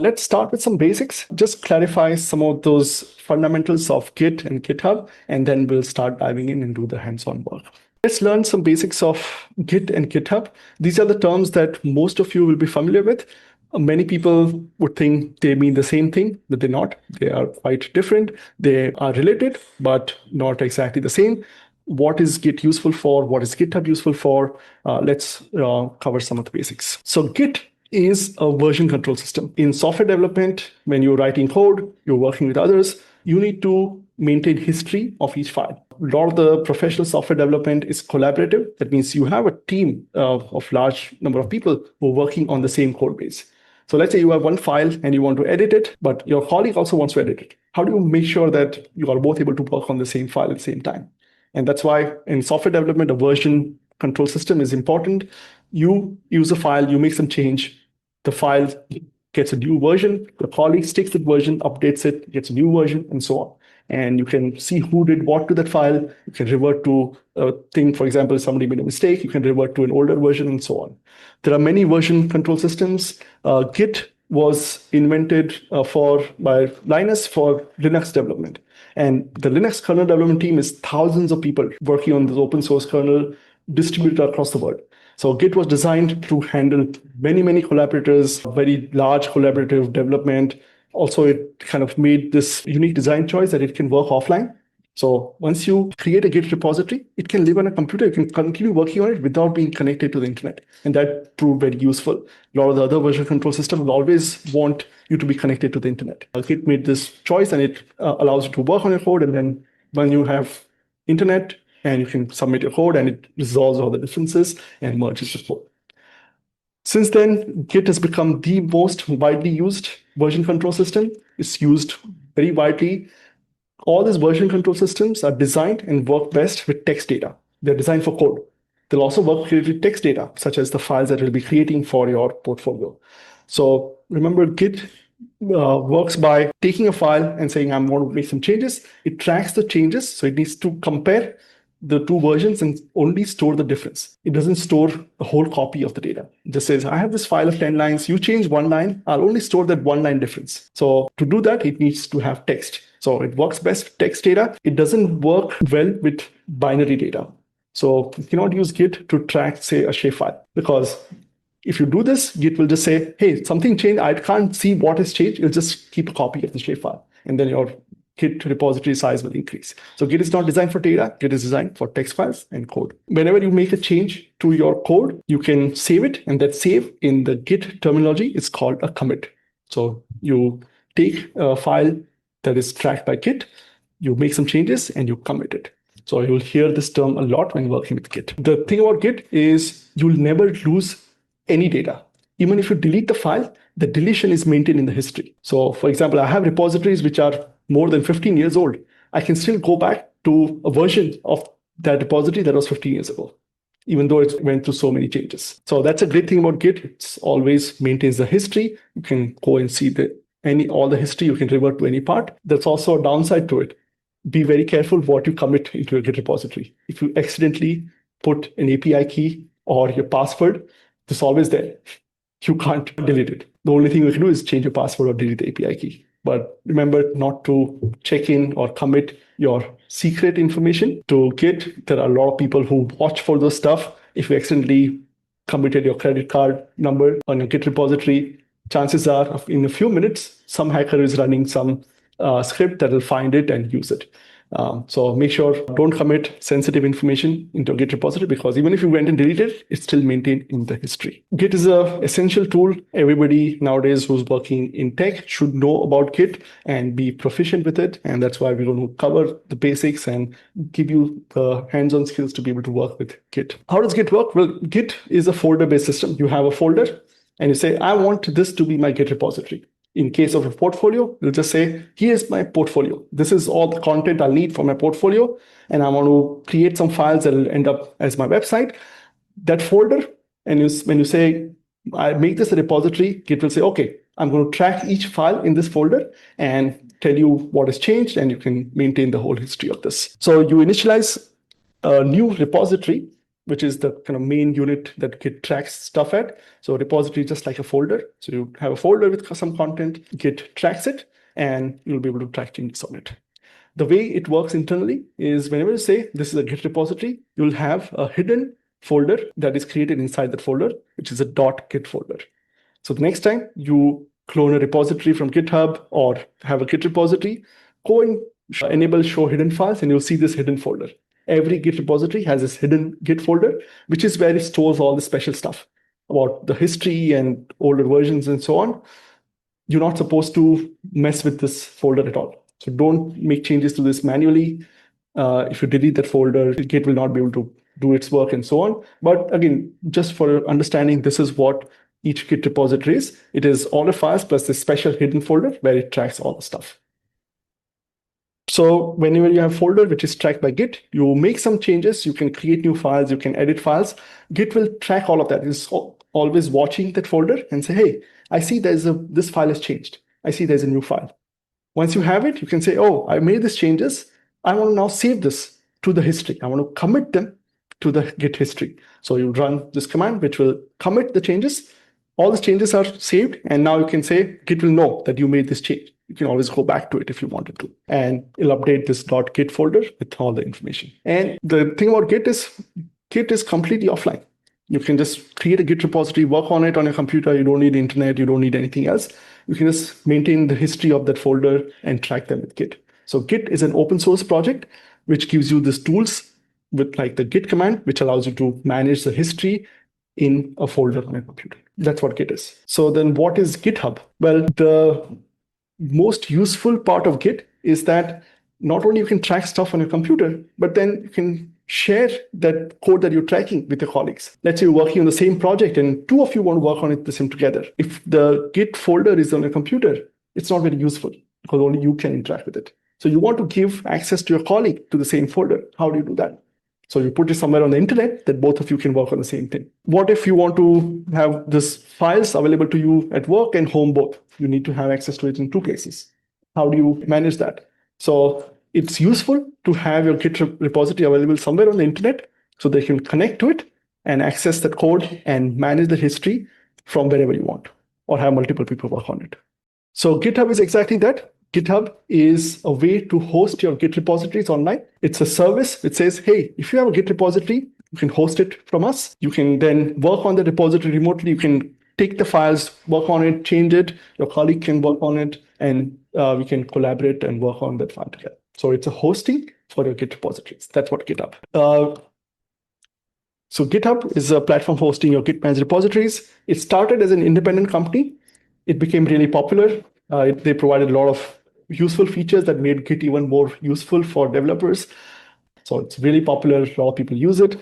Let's start with some basics, just clarify some of those fundamentals of Git and GitHub, and then we'll start diving in and do the hands-on work. Let's learn some basics of Git and GitHub. These are the terms that most of you will be familiar with. Many people would think they mean the same thing, but they're not. They are quite different. They are related, but not exactly the same. What is Git useful for? What is GitHub useful for? Let's cover some of the basics. So Git is a version control system. In software development, when you're writing code, you're working with others, you need to maintain history of each file. A lot of the professional software development is collaborative. That means you have a team of large number of people who are working on the same code base. So let's say you have one file and you want to edit it, but your colleague also wants to edit it. How do you make sure that you are both able to work on the same file at the same time? And that's why in software development, a version control system is important. You use a file, you make some change, the file gets a new version, the colleague takes that version, updates it, gets a new version, and so on. And you can see who did what to that file. You can revert to a thing, for example, if somebody made a mistake, you can revert to an older version, and so on. There are many version control systems. Git was invented by Linus for Linux development. And the Linux kernel development team is thousands of people working on this open source kernel distributed across the world. So Git was designed to handle many, many collaborators, very large collaborative development. Also, it kind of made this unique design choice that it can work offline. So once you create a Git repository, it can live on a computer. You can continue working on it without being connected to the internet. And that proved very useful. A lot of the other version control systems will always want you to be connected to the internet. Git made this choice, and it allows you to work on your code. And then when you have internet, and you can submit your code, and it resolves all the differences and merges the code. Since then, Git has become the most widely used version control system. It's used very widely. All these version control systems are designed and work best with text data. They're designed for code. They'll also work with text data, such as the files that you'll be creating for your portfolio. So remember, Git works by taking a file and saying, I'm going to make some changes. It tracks the changes, so it needs to compare the two versions and only store the difference. It doesn't store a whole copy of the data. It just says, I have this file of 10 lines. You change one line, I'll only store that one line difference. So to do that, it needs to have text. So it works best with text data. It doesn't work well with binary data. So you cannot use Git to track, say, a shapefile, because if you do this, Git will just say, hey, something changed. I can't see what has changed. It'll just keep a copy of the shapefile. And then your Git repository size will increase. So Git is not designed for data. Git is designed for text files and code. Whenever you make a change to your code, you can save it. And that save in the Git terminology is called a commit. So you take a file that is tracked by Git, you make some changes, and you commit it. So you'll hear this term a lot when working with Git. The thing about Git is you'll never lose any data. Even if you delete the file, the deletion is maintained in the history. So for example, I have repositories which are more than 15 years old. I can still go back to a version of that repository that was 15 years ago, even though it went through so many changes. So that's a great thing about Git. It always maintains the history. You can go and see all the history. You can revert to any part. There's also a downside to it. Be very careful what you commit into a Git repository. If you accidentally put an API key or your password, it's always there. You can't delete it. The only thing you can do is change your password or delete the API key. But remember not to check in or commit your secret information to Git. There are a lot of people who watch for those stuff. If you accidentally committed your credit card number on your Git repository, chances are in a few minutes, some hacker is running some script that will find it and use it. So make sure don't commit sensitive information into a Git repository, because even if you went and deleted it, it's still maintained in the history. Git is an essential tool. Everybody nowadays who's working in tech should know about Git and be proficient with it. And that's why we're going to cover the basics and give you the hands-on skills to be able to work with Git. How does Git work? Well, Git is a folder-based system. You have a folder and you say, I want this to be my Git repository. In case of a portfolio, you'll just say, here's my portfolio. This is all the content I'll need for my portfolio. And I want to create some files that will end up as my website. That folder, and when you say, I make this a repository, Git will say, okay, I'm going to track each file in this folder and tell you what has changed, and you can maintain the whole history of this. So you initialize a new repository which is the kind of main unit that Git tracks stuff at. So a repository is just like a folder. So you have a folder with some content, Git tracks it, and you'll be able to track changes on it. The way it works internally is whenever you say this is a Git repository, you'll have a hidden folder that is created inside that folder, which is a .git folder. So the next time you clone a repository from GitHub or have a Git repository, go and enable show hidden files, and you'll see this hidden folder. Every Git repository has this hidden Git folder, which is where it stores all the special stuff about the history and older versions and so on. You're not supposed to mess with this folder at all. So don't make changes to this manually. If you delete that folder, Git will not be able to do its work and so on. But again, just for understanding, this is what each Git repository is. It is all the files plus this special hidden folder where it tracks all the stuff. So whenever you have a folder which is tracked by Git, you make some changes, you can create new files, you can edit files. Git will track all of that. It's always watching that folder and say, hey, I see this file has changed. I see there's a new file. Once you have it, you can say, oh, I made these changes. I want to now save this to the history. I want to commit them to the Git history. So you run this command, which will commit the changes. All the changes are saved. And now you can say, Git will know that you made this change. You can always go back to it if you wanted to. And it'll update this .git folder with all the information. And the thing about Git is completely offline. You can just create a Git repository, work on it on your computer. You don't need internet. You don't need anything else. You can just maintain the history of that folder and track them with Git. So Git is an open source project, which gives you these tools with like the Git command, which allows you to manage the history in a folder on your computer. That's what Git is. So then what is GitHub? Well, the most useful part of Git is that not only you can track stuff on your computer, but then you can share that code that you're tracking with your colleagues. Let's say you're working on the same project and two of you want to work on it the same together. If the Git folder is on your computer, it's not very useful because only you can interact with it. So you want to give access to your colleague to the same folder. How do you do that? So you put it somewhere on the internet that both of you can work on the same thing. What if you want to have these files available to you at work and home both? You need to have access to it in two places. How do you manage that? So it's useful to have your Git repository available somewhere on the internet so they can connect to it and access that code and manage the history from wherever you want or have multiple people work on it. So GitHub is exactly that. GitHub is a way to host your Git repositories online. It's a service which says, hey, if you have a Git repository, you can host it from us. You can then work on the repository remotely. You can take the files, work on it, change it. Your colleague can work on it, and we can collaborate and work on that file together. So it's a hosting for your Git repositories. That's what GitHub. So GitHub is a platform for hosting your Git managed repositories. It started as an independent company. It became really popular. They provided a lot of useful features that made Git even more useful for developers. So it's really popular. A lot of people use it.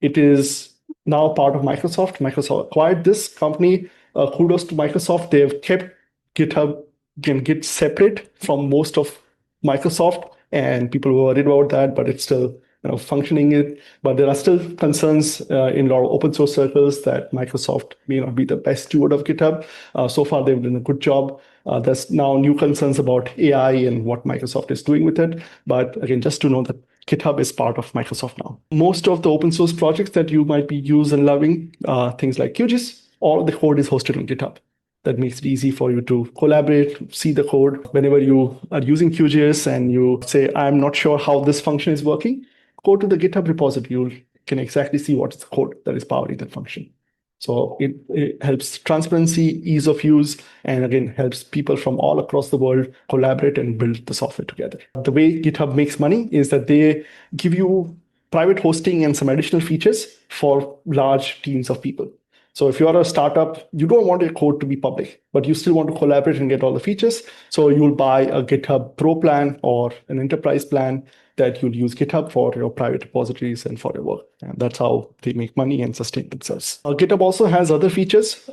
It is now part of Microsoft. Microsoft acquired this company. Kudos to Microsoft. They've kept GitHub and Git separate from most of Microsoft, and people were worried about that, but it's still functioning it. But there are still concerns in a lot of open source circles that Microsoft may not be the best steward of GitHub. So far, they've done a good job. There's now new concerns about AI and what Microsoft is doing with it. But again, just to know that GitHub is part of Microsoft now. Most of the open source projects that you might be using and loving, things like QGIS, all of the code is hosted on GitHub. That makes it easy for you to collaborate, see the code. Whenever you are using QGIS and you say, I'm not sure how this function is working, go to the GitHub repository. You can exactly see what's the code that is powering that function. So it helps transparency, ease of use, and again, helps people from all across the world collaborate and build the software together. The way GitHub makes money is that they give you private hosting and some additional features for large teams of people. So if you're a startup, you don't want your code to be public, but you still want to collaborate and get all the features. So you'll buy a GitHub Pro plan or an enterprise plan that you'll use GitHub for your private repositories and for your work. And that's how they make money and sustain themselves. GitHub also has other features.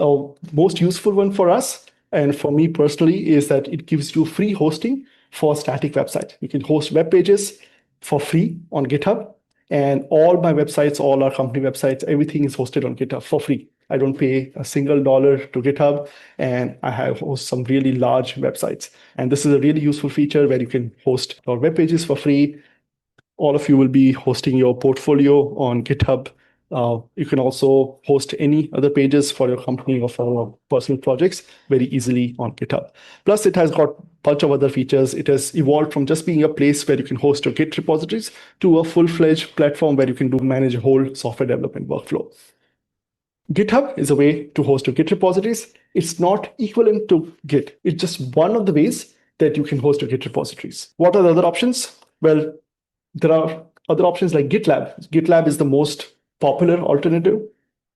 Most useful one for us and for me personally is that it gives you free hosting for static websites. You can host web pages for free on GitHub. And all my websites, all our company websites, everything is hosted on GitHub for free. I don't pay a single dollar to GitHub, and I have host some really large websites. And this is a really useful feature where you can host your web pages for free. All of you will be hosting your portfolio on GitHub You can also host any other pages for your company or for your personal projects very easily on GitHub. Plus, it has got a bunch of other features. It has evolved from just being a place where you can host your Git repositories to a full-fledged platform where you can manage a whole software development workflow. GitHub is a way to host your Git repositories. It's not equivalent to Git. It's just one of the ways that you can host your Git repositories. What are the other options? Well, there are other options like GitLab. GitLab is the most popular alternative.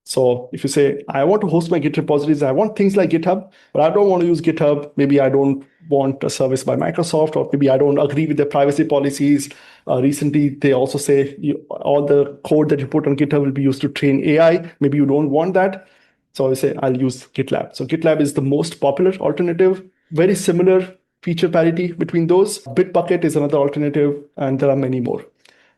So if you say, I want to host my Git repositories, I want things like GitHub, but I don't want to use GitHub. Maybe I don't want a service by Microsoft, or maybe I don't agree with their privacy policies. Recently, they also say all the code that you put on GitHub will be used to train AI. Maybe you don't want that. So I say, I'll use GitLab. So GitLab is the most popular alternative, very similar feature parity between those. Bitbucket is another alternative, and there are many more.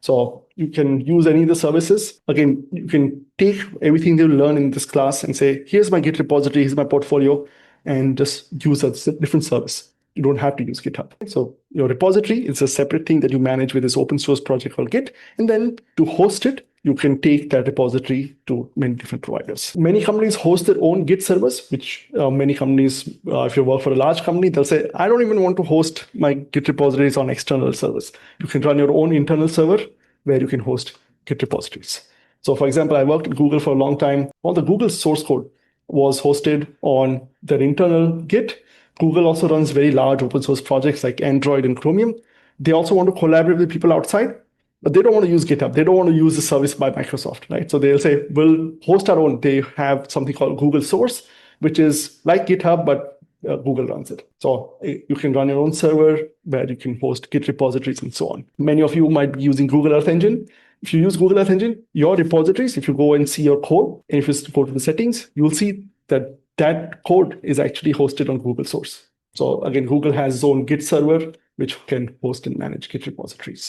So you can use any of the services. Again, you can take everything you learn in this class and say, here's my Git repository, here's my portfolio, and just use a different service. You don't have to use GitHub. So your repository is a separate thing that you manage with this open source project called Git. And then to host it, you can take that repository to many different providers. Many companies host their own Git servers, which many companies, if you work for a large company, they'll say, I don't even want to host my Git repositories on external servers. You can run your own internal server where you can host Git repositories. So for example, I worked at Google for a long time. All the Google source code was hosted on their internal Git. Google also runs very large open source projects like Android and Chromium. They also want to collaborate with people outside, but they don't want to use GitHub. They don't want to use the service by Microsoft, right? So they'll say, we'll host our own. They have something called Google Source, which is like GitHub, but Google runs it. So you can run your own server where you can host Git repositories and so on. Many of you might be using Google Earth Engine. If you use Google Earth Engine, your repositories, if you go and see your code, and if you go to the settings, you'll see that that code is actually hosted on Google Source. So again, Google has its own Git server, which can host and manage Git repositories.